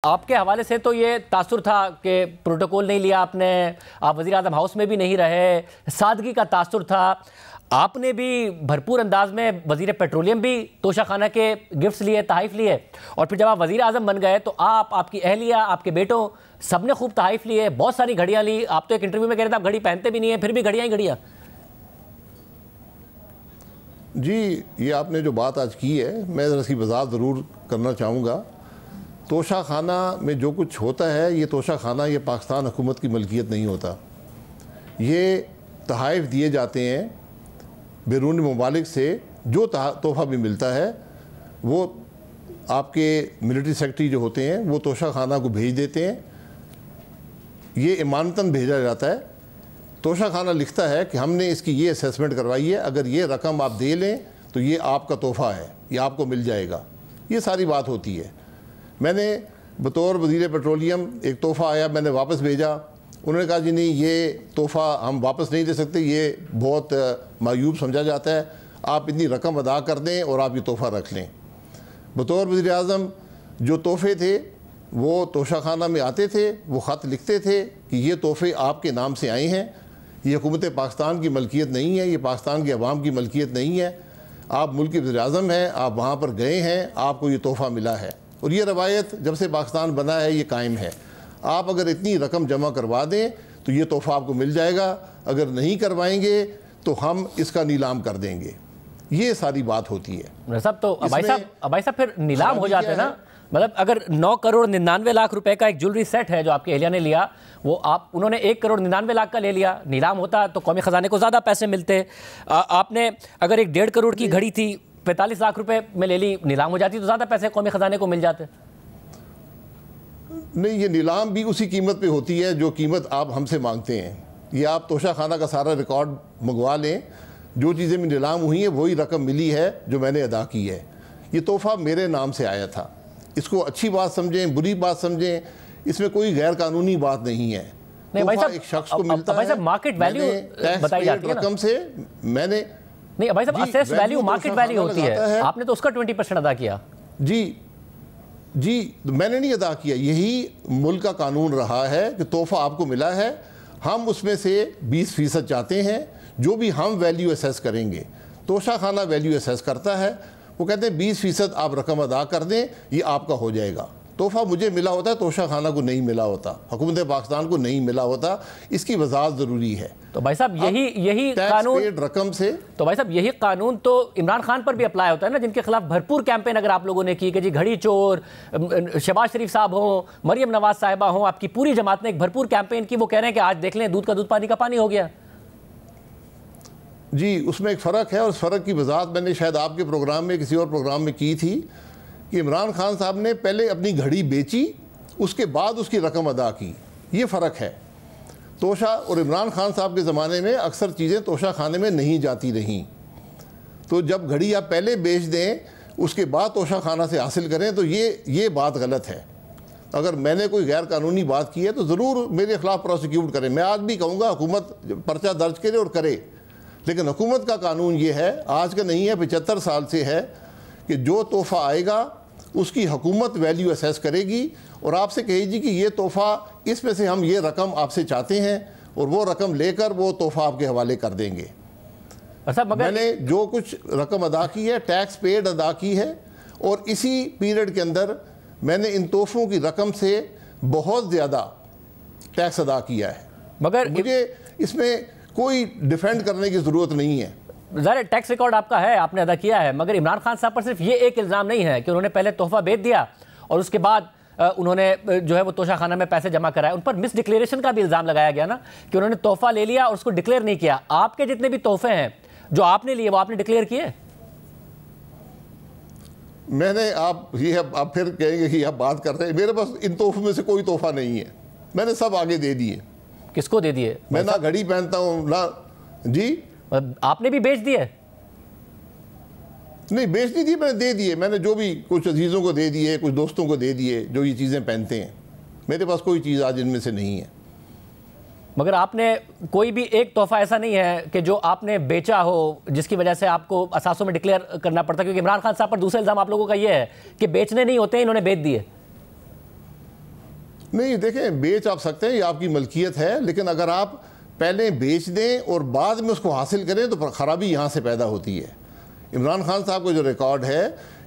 آپ کے حوالے سے تو یہ تاثر تھا کہ پروٹوکول نہیں لیا آپ نے، آپ وزیر اعظم ہاؤس میں بھی نہیں رہے، سادگی کا تاثر تھا. آپ نے بھی بھرپور انداز میں وزیر پیٹرولیم بھی توشہ خانہ کے گفٹس لیے، تحائف لیے، اور پھر جب آپ وزیر اعظم بن گئے تو آپ کی اہلیہ، آپ کے بیٹوں سب نے خوب تحائف لیے، بہت ساری گھڑیاں لی. آپ تو ایک انٹرویو میں کہہ رہے تھے آپ گھڑی پہنتے بھی نہیں ہیں، پھر بھی گھڑیاں ہی گھڑیاں. جی، یہ آپ نے جو بات آج کی ہے میں اس کی وضاحت ضرور کرنا چاہوں گا. توشہ خانہ میں جو کچھ ہوتا ہے یہ توشہ خانہ یہ پاکستان حکومت کی ملکیت نہیں ہوتا. یہ تحائف دیے جاتے ہیں بیرونی ممالک سے. جو تحفہ بھی ملتا ہے وہ آپ کے ملٹری سیکرٹری جو ہوتے ہیں وہ توشہ خانہ کو بھیج دیتے ہیں. یہ امانتاً بھیجا جاتا ہے. توشہ خانہ لکھتا ہے کہ ہم نے اس کی یہ اسیسمنٹ کروائی ہے، اگر یہ رقم آپ دے لیں تو یہ آپ کا تحفہ ہے، یہ آپ کو مل جائے گا. یہ ساری بات ہوتی ہے. میں نے بطور وزیر پیٹرولیم ایک تحفہ آیا، میں نے واپس بھیجا. انہوں نے کہا جی نہیں، یہ تحفہ ہم واپس نہیں دے سکتے، یہ بہت معیوب سمجھا جاتا ہے، آپ اتنی رقم ادا کر دیں اور آپ یہ تحفہ رکھ لیں. بطور وزیر اعظم جو تحفے تھے وہ توشہ خانہ میں آتے تھے، وہ خط لکھتے تھے کہ یہ تحفے آپ کے نام سے آئے ہیں، یہ حکومت پاکستان کی ملکیت نہیں ہے، یہ پاکستان کے عوام کی ملکیت نہیں ہے، آپ ملک کے وزیر اعظم ہیں، آپ وہاں پر گئے ہیں، آپ کو یہ تحفہ ملا ہے. اور یہ روایت جب سے پاکستان بنا ہے یہ قائم ہے. آپ اگر اتنی رقم جمع کروا دیں تو یہ تحفہ آپ کو مل جائے گا، اگر نہیں کروائیں گے تو ہم اس کا نیلام کر دیں گے. یہ ساری بات ہوتی ہے. صاحب تو ابائی صاحب پھر نیلام ہو جاتے ہیں نا. مطلب اگر 9 کروڑ 99 لاکھ روپے کا ایک جولری سیٹ ہے جو آپ کی اہلیہ نے لیا، وہ انہوں نے 1 کروڑ 99 لاکھ کا لے لیا، نیلام ہوتا تو قومی خزانے کو زیادہ پیسے ملتے. آپ نے اگر ایک 1.5 کروڑ کی گھڑی تھی 45 لاکھ روپے میں لے لی، نیلام ہو جاتی تو زیادہ پیسے قومی خزانے کو مل جاتے. نہیں، یہ نیلام بھی اسی قیمت پہ ہوتی ہے جو قیمت آپ ہم سے مانگتے ہیں. یہ آپ توشہ خانہ کا سارا ریکارڈ منگوا لیں، جو چیزیں میں نیلام ہوئی ہیں وہی رقم ملی ہے جو میں نے ادا کی ہے. یہ تحفہ میرے نام سے آیا تھا. اس کو اچھی بات سمجھیں، بری بات سمجھیں، اس میں کوئی غیر قانونی بات نہیں ہے. تحفہ ایک شخص کو ملتا ہے، مارکیٹ ویلیو بتائی جاتی ہے رقم سے میں نے نہیں بھائی صاحب، اسیس ویلیو مارکیٹ ویلیو ہوتی ہے، آپ نے تو اس کا 20% ادا کیا. جی میں نے نہیں ادا کیا. یہی ملک کا قانون رہا ہے کہ تحفہ آپ کو ملا ہے، ہم اس میں سے 20% چاہتے ہیں. جو بھی ہم ویلیو اسیس کریں گے، توشہ خانہ ویلیو اسیس کرتا ہے، وہ کہتے ہیں 20% آپ رقم ادا کر دیں، یہ آپ کا ہو جائے گا. تحفہ مجھے ملا ہوتا ہے، توشہ خانہ کو نہیں ملا ہوتا، حکومت پاکستان کو نہیں ملا ہوتا. اس کی وضاحت ضروری ہے. تو بھائی صاحب یہی قانون رقم سے تو بھائی صاحب یہی قانون تو عمران خان پر بھی اپلائی ہوتا ہے نا، جن کے خلاف بھرپور کیمپین اگر آپ لوگوں نے کی کہ جی گھڑی چور، شہباز شریف صاحب ہوں، مریم نواز صاحبہ ہوں، آپ کی پوری جماعت نے ایک بھرپور کیمپین کی. وہ کہہ رہے ہیں کہ آج دیکھ لیں دودھ کا دودھ پانی کا پانی ہو گیا. جی اس میں ایک فرق ہے، اور اس فرق کی وضاحت میں نے شاید آپ کے پروگرام میں کسی اور پروگرام میں کی تھی کہ عمران خان صاحب نے پہلے اپنی گھڑی بیچی، اس کے بعد اس کی رقم ادا کی. یہ فرق ہے. توشہ اور عمران خان صاحب کے زمانے میں اکثر چیزیں توشہ خانے میں نہیں جاتی رہیں. تو جب گھڑی آپ پہلے بیچ دیں اس کے بعد توشہ خانہ سے حاصل کریں تو یہ بات غلط ہے. اگر میں نے کوئی غیر قانونی بات کی ہے تو ضرور میرے خلاف پروسیکیوٹ کریں. میں آج بھی کہوں گا حکومت پرچہ درج کرے اور کرے، لیکن حکومت کا قانون یہ ہے، آج کا نہیں ہے، 75 سال سے ہے، کہ جو تحفہ آئے گا اس کی حکومت ویلیو اسیس کرے گی اور آپ سے کہے گی کہ یہ تحفہ اس میں سے ہم یہ رقم آپ سے چاہتے ہیں، اور وہ رقم لے کر وہ تحفہ آپ کے حوالے کر دیں گے. میں نے جو کچھ رقم ادا کی ہے ٹیکس پیڈ ادا کی ہے، اور اسی پیریڈ کے اندر میں نے ان تحفوں کی رقم سے بہت زیادہ ٹیکس ادا کیا ہے. مگر مجھے اس میں کوئی ڈیفینڈ کرنے کی ضرورت نہیں ہے. ظاہر ٹیکس ریکارڈ آپ کا ہے، آپ نے ادا کیا ہے، مگر عمران خان صاحب پر صرف یہ ایک الزام نہیں ہے کہ انہوں نے پہلے تحفہ بیچ دیا اور اس کے بعد انہوں نے جو ہے وہ توشہ خانہ میں پیسے جمع کرائے. ان پر مس ڈکلیریشن کا بھی الزام لگایا گیا نا کہ انہوں نے تحفہ لے لیا اور اس کو ڈکلیئر نہیں کیا. آپ کے جتنے بھی تحفے ہیں جو آپ نے لیے وہ آپ نے ڈکلیئر کیے؟ میں نے آپ پھر کہیں گے کہ آپ بات کر رہے ہیں، میرے پاس ان تحفوں میں سے کوئی تحفہ نہیں ہے، میں نے سب آگے دے دیے. کس کو دے دیے؟ میں نہ گھڑی پہنتا ہوں نہ. جی آپ نے بھی بیچ دیے؟ نہیں بیچ نہیں دی، میں نے دے دیے. میں نے جو بھی کچھ عزیزوں کو دے دیے، کچھ دوستوں کو دے دیے جو یہ چیزیں پہنتے ہیں. میرے پاس کوئی چیز آج ان میں سے نہیں ہے. مگر آپ نے کوئی بھی ایک تحفہ ایسا نہیں ہے کہ جو آپ نے بیچا ہو جس کی وجہ سے آپ کو اثاثوں میں ڈکلیئر کرنا پڑتا؟ کیونکہ عمران خان صاحب پر دوسرا الزام آپ لوگوں کا یہ ہے کہ بیچنے نہیں ہوتے ہیں، انہوں نے بیچ دیے. نہیں دیکھیں، بیچ آپ سکتے ہیں، یہ آپ کی ملکیت ہے، لیکن اگر آپ پہلے بیچ دیں اور بعد میں اس کو حاصل کریں تو خرابی یہاں سے پیدا ہوتی ہے۔ عمران خان صاحب کا جو ریکارڈ ہے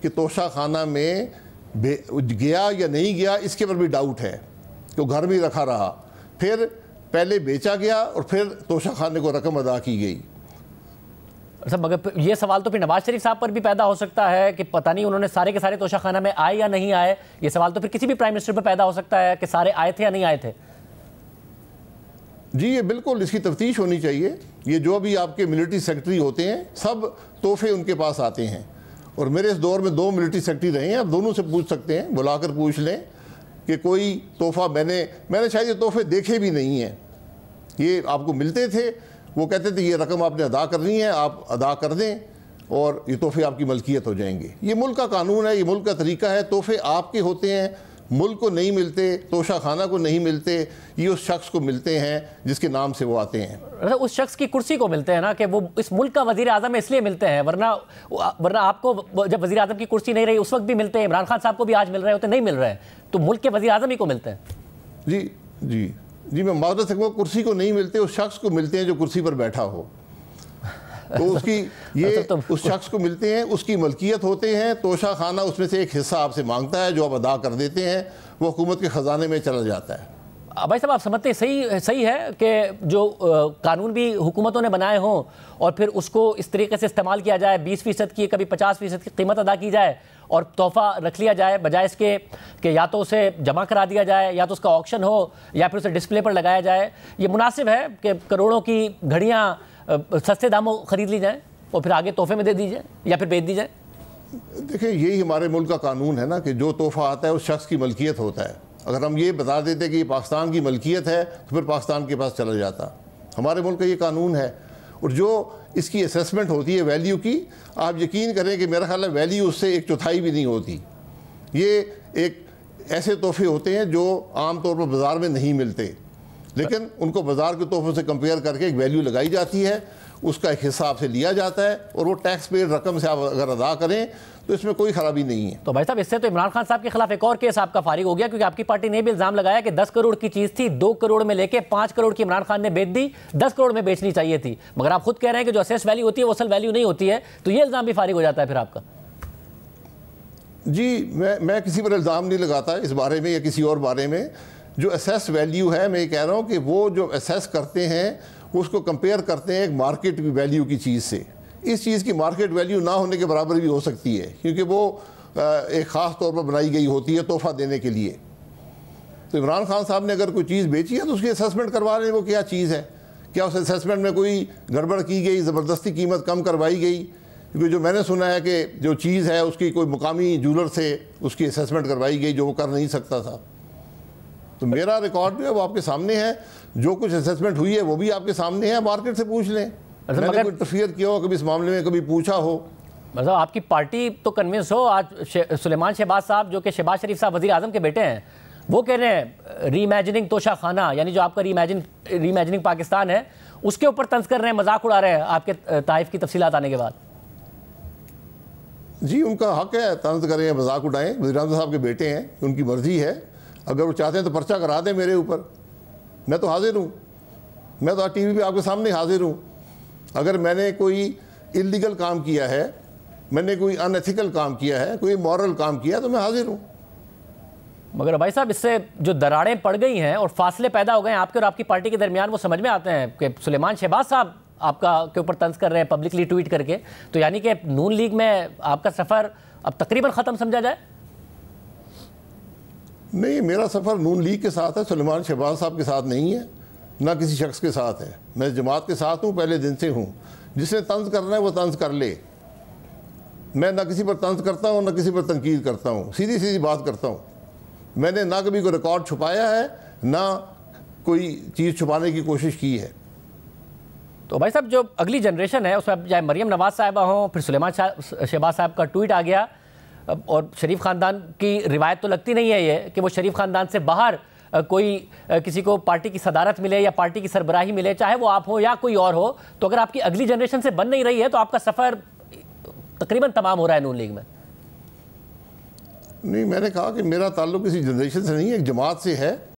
کہ توشہ خانہ میں گیا یا نہیں گیا، اس کے پر بھی ڈاؤٹ ہے کہ وہ گھر میں رکھا رہا، پھر پہلے بیچا گیا اور پھر توشہ خانے کو رقم ادا کی گئی۔ مگر یہ سوال تو پھر نواز شریف صاحب پر بھی پیدا ہو سکتا ہے کہ پتہ نہیں انہوں نے سارے کے سارے توشہ خانہ میں آئے یا نہیں آئے۔ یہ سوال تو پھر کسی بھی پرائم منسٹر پر پیدا ہو سکتا ہے کہ سارے آئے تھے یا نہیں آئے تھے۔ جی یہ بالکل اس کی تفتیش ہونی چاہیے۔ یہ جو بھی آپ کے ملٹری سیکرٹری ہوتے ہیں سب تحفے ان کے پاس آتے ہیں، اور میرے اس دور میں 2 ملٹری سیکرٹری رہے ہیں، آپ دونوں سے پوچھ سکتے ہیں، بلا کر پوچھ لیں کہ کوئی تحفہ میں نے شاید یہ تحفے دیکھے بھی نہیں ہیں۔ یہ آپ کو ملتے تھے، وہ کہتے تھے یہ رقم آپ نے ادا کرنی ہے، آپ ادا کر دیں اور یہ تحفے آپ کی ملکیت ہو جائیں گے۔ یہ ملک کا قانون ہے، یہ ملک کا طریقہ ہے۔ تحفے آپ کے ہوتے ہیں، ملک کو نہیں ملتے، توشہ خانہ کو نہیں ملتے، یہ اس شخص کو ملتے ہیں جس کے نام سے وہ آتے ہیں۔ اس شخص کی کرسی کو ملتے ہیں نا، کہ وہ اس ملک کا وزیر اعظم اس لیے ملتے ہیں، ورنہ آپ کو جب وزیر اعظم کی کرسی نہیں رہی اس وقت بھی ملتے ہیں، عمران خان صاحب کو بھی آج مل رہے ہوتے، نہیں مل رہے ہیں، تو ملک کے وزیر اعظم ہی کو ملتے ہیں۔ جی میں معذرت سے کہوں، کرسی کو نہیں ملتے، اس شخص کو ملتے ہیں جو کرسی پر بیٹھا ہو، تو اس کی یہ اس شخص کو ملتے ہیں، اس کی ملکیت ہوتے ہیں۔ توشہ خانہ اس میں سے ایک حصہ آپ سے مانگتا ہے جو آپ ادا کر دیتے ہیں، وہ حکومت کے خزانے میں چلا جاتا ہے۔ بھائی صاحب آپ سمجھتے ہیں صحیح ہے کہ جو قانون بھی حکومتوں نے بنائے ہوں اور پھر اس کو اس طریقے سے استعمال کیا جائے، 20% کی کبھی 50% کی قیمت ادا کی جائے اور تحفہ رکھ لیا جائے، بجائے اس کے کہ یا تو اسے جمع کرا دیا جائے یا تو اس کا آکشن ہو یا پھر اسے ڈسپلے پر لگایا جائے؟ یہ مناسب ہے کہ کروڑوں کی گھڑیاں سستے داموں خرید لی جائیں اور پھر آگے تحفے میں دے دی جائیں یا پھر بیچ دی جائیں؟ دیکھیں یہی ہمارے ملک کا قانون ہے نا کہ جو تحفہ آتا ہے اس شخص کی ملکیت ہوتا ہے۔ اگر ہم یہ بتا دیتے کہ یہ پاکستان کی ملکیت ہے تو پھر پاکستان کے پاس چلا جاتا۔ ہمارے ملک کا یہ قانون ہے، اور جو اس کی اسیسمنٹ ہوتی ہے ویلیو کی، آپ یقین کریں کہ میرا خیال ہے ویلیو اس سے 1/4 بھی نہیں ہوتی۔ یہ ایک ایسے تحفے ہوتے ہیں جو عام طور پر بازار میں نہیں ملتے، لیکن ان کو بازار کے تحفوں سے کمپیئر کر کے ایک ویلیو لگائی جاتی ہے، اس کا ایک حصہ آپ سے لیا جاتا ہے، اور وہ ٹیکس پیڈ رقم سے آپ اگر ادا کریں تو اس میں کوئی خرابی نہیں ہے۔ تو بھائی صاحب اس سے تو عمران خان صاحب کے خلاف ایک اور کیس آپ کا فارغ ہو گیا، کیونکہ آپ کی پارٹی نے بھی الزام لگایا کہ 10 کروڑ کی چیز تھی، 2 کروڑ میں لے کے 5 کروڑ کی عمران خان نے بیچ دی، 10 کروڑ میں بیچنی چاہیے تھی، مگر آپ خود کہہ رہے ہیں کہ جو اسیس ویلیو ہوتی ہے وہ اصل ویلیو نہیں ہوتی ہے، تو یہ الزام بھی فارغ ہو جاتا ہے پھر آپ کا۔ جی میں کسی پر الزام نہیں لگاتا اس بارے میں یا کسی اور بارے میں۔ جو اسیس ویلیو ہے، میں یہ کہہ رہا ہوں کہ وہ جو اسیس کرتے ہیں اس کو کمپیئر کرتے ہیں ایک مارکیٹ ویلیو کی چیز سے۔ اس چیز کی مارکیٹ ویلیو نہ ہونے کے برابر بھی ہو سکتی ہے، کیونکہ وہ ایک خاص طور پر بنائی گئی ہوتی ہے تحفہ دینے کے لیے۔ تو عمران خان صاحب نے اگر کوئی چیز بیچی ہے تو اس کی اسیسمنٹ کروا لیں وہ کیا چیز ہے، کیا اس اسیسمنٹ میں کوئی گڑبڑ کی گئی، زبردستی قیمت کم کروائی گئی؟ کیونکہ جو میں نے سنا ہے کہ جو چیز ہے اس کی کوئی مقامی جولر سے اس کی اسیسمنٹ کروائی گئی جو وہ کر نہیں سکتا تھا۔ تو میرا ریکارڈ بھی ہے وہ آپ کے سامنے ہے، جو کچھ اسیسمنٹ ہوئی ہے وہ بھی آپ کے سامنے ہے، مارکیٹ سے پوچھ لیں۔ میں نے کوئی انٹرفیئر کیا ہو کبھی اس معاملے میں، کبھی پوچھا ہو؟ مطلب آپ کی پارٹی تو کنونس ہو۔ آج سلیمان شہباز صاحب جو کہ شہباز شریف صاحب وزیر اعظم کے بیٹے ہیں، وہ کہہ رہے ہیں ری امیجننگ توشہ خانہ، یعنی جو آپ کا ری امیجننگ پاکستان ہے اس کے اوپر طنز کر رہے ہیں، مذاق اڑا رہے ہیں آپ کے طائف کی تفصیلات آنے کے بعد۔ جی ان کا حق ہے، طنز کریں، مذاق اڑائیں، وزیر اعظم صاحب کے بیٹے ہیں، ان کی مرضی ہے۔ اگر وہ چاہتے ہیں تو پرچہ کرا دیں میرے اوپر، میں تو حاضر ہوں، میں تو ٹی وی پہ آپ کے سامنے حاضر ہوں۔ اگر میں نے کوئی اللیگل کام کیا ہے، میں نے کوئی ان ایتھیکل کام کیا ہے، کوئی مورل کام کیا تو میں حاضر ہوں۔ مگر بھائی صاحب اس سے جو دراڑیں پڑ گئی ہیں اور فاصلے پیدا ہو گئے ہیں آپ کے اور آپ کی پارٹی کے درمیان، وہ سمجھ میں آتے ہیں کہ سلیمان شہباز صاحب آپ کا کے اوپر طنز کر رہے ہیں پبلکلی ٹویٹ کر کے، تو یعنی کہ نون لیگ میں آپ کا سفر اب تقریباً ختم سمجھا جائے؟ نہیں، میرا سفر نون لیگ کے ساتھ ہے، سلیمان شہباز صاحب کے ساتھ نہیں ہے، نہ کسی شخص کے ساتھ ہے۔ میں جماعت کے ساتھ ہوں، پہلے دن سے ہوں۔ جس نے طنز کرنا ہے وہ طنز کر لے، میں نہ کسی پر طنز کرتا ہوں نہ کسی پر تنقید کرتا ہوں، سیدھی سیدھی بات کرتا ہوں۔ میں نے نہ کبھی کوئی ریکارڈ چھپایا ہے نہ کوئی چیز چھپانے کی کوشش کی ہے۔ تو بھائی صاحب جو اگلی جنریشن ہے اس میں چاہے مریم نواز صاحبہ ہوں، پھر سلیمان شہباز صاحب کا ٹویٹ آ گیا، اور شریف خاندان کی روایت تو لگتی نہیں ہے یہ کہ وہ شریف خاندان سے باہر کوئی کسی کو پارٹی کی صدارت ملے یا پارٹی کی سربراہی ملے، چاہے وہ آپ ہو یا کوئی اور ہو۔ تو اگر آپ کی اگلی جنریشن سے بن نہیں رہی ہے تو آپ کا سفر تقریباً تمام ہو رہا ہے نون لیگ میں۔ نہیں، میں نے کہا کہ میرا تعلق کسی جنریشن سے نہیں ہے، ایک جماعت سے ہے